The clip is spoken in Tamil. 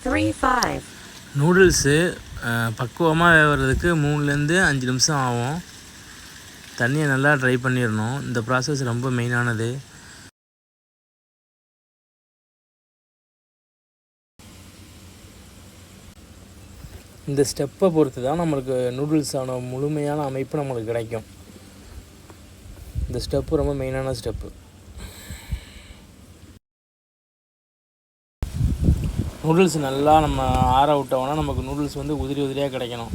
3-5. நூடுல்ஸு பக்குவமாக வேகிறதுக்கு 3லேருந்து 5 நிமிஷம் ஆகும். தண்ணியை நல்லா ட்ரை பண்ணிடணும். இந்த ப்ராசஸ் ரொம்ப மெயினானது. இந்த ஸ்டெப்பை பொறுத்து தான் நம்மளுக்கு நூடுல்ஸான முழுமையான அமைப்பு நம்மளுக்கு கிடைக்கும். இந்த ஸ்டெப்பு ரொம்ப மெயினான ஸ்டெப்பு. நூடுல்ஸ் நல்லா நம்ம ஆற விட்டோம்னா நமக்கு நூடுல்ஸ் வந்து உதிரி உதிரியாக கிடைக்கணும்.